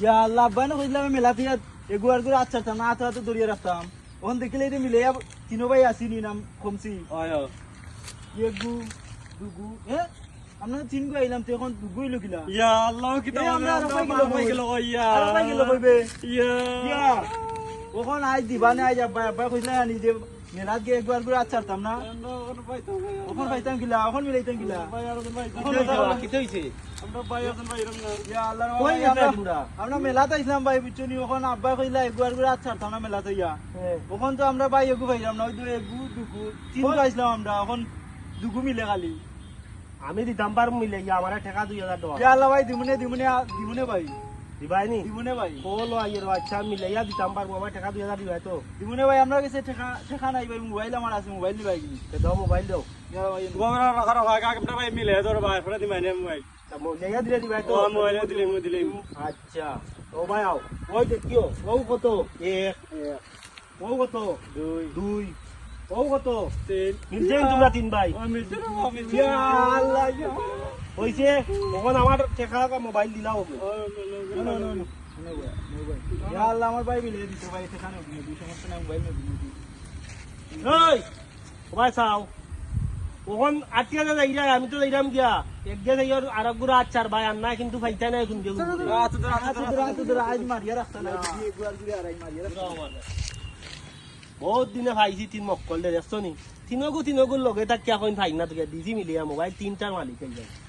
ইয়া আল্লাহ আব্বা না কইলাম মেলা থেকে এগুয়ার করে আচ্ছা না আতা তো দরিয়া রাখতাম ওখান দেখলে এটা মিলে তিনো ভাই আসিনি নাম কমছি এগু দুগু আমরা তিন গো আইলাম তো এখন দুগু হইলো কিলা ইয়া আল্লাহ কি তো আমরা পাই গেল ইয়া আর পাই গেল কইবে ইয়া ওখান আই দিবানে আই আব্বা আব্বা কইলা আনি যে মেলাত গিয়ে একবার করে আচ্ছারতাম না ওখান পাইতাম কিলা ওখান মিলাইতাম কিলা কি হইছে আমরা ভাই আছেন ভাই এরকম না ইয়া আল্লাহ কই আমরা মেলাত আইছিলাম ভাই বুঝছনি ওখান আব্বা কইলা একবার করে আচ্ছারতাম না মেলাতে ইয়া ওখান তো আমরা ভাই এগু পাইলাম না ওই তো এগু দুগু তিন পাইছিলাম আমরা ওখান দুগু মিলে খালি আমি দিতাম পার মিলে ইয়া আমারে টাকা 2000 টাকা ইয়া আল্লাহ ভাই দিমুনে ভাই দিবাইনি দিমুনে ভাই বলো আইয়ের বাচ্চা মিলে ইয়া দিতাম পার আমার টাকা 2000 দিবাই তো দিমুনে ভাই আমরা কাছে টাকা নাই ভাই মোবাইল আমার আছে মোবাইল নিবাই কি দাও মোবাইল দাও ইয়া ভাই গোবরা রাখা রাখা কাকটা ভাই মিলে তোর ভাই ফড়া দিবাই না মোবাইল জায়গা দিলে দিবাই তো মোবাইল দিলে আচ্ছা ও ভাই আও ওই দেখিও ও কত 1 ও কত 2 ও কত 3 মিলছে তোমরা তিন ভাই ইয়া আল্লাহ হইছে তখন আমার টাকা মোবাইল দিলাও ইয়া আল্লাহ আমার ভাই মিলে দিতে ভাই টাকা নেই দুই সমস্যা নাই মোবাইল নেই এই ভাই চাও ওখন আটকে যাইরা আমি তো যাইরাম গিয়া একগে যাইয়ার আরেক গুড়া আচার ভাই আর না কিন্তু ফাইতা নাই কোন দিও আজ মারিয়া রাখতা না একবার করে আড়াই মারিয়া রাখতা বহুত দিনে ভাইছি তিন মক্কল দে দেখছো নি তিনগু লগে তাক কিয়া কইন ভাই না তোকে দিছি মিলিয়া মোবাইল তিনটার মালিক হই যায়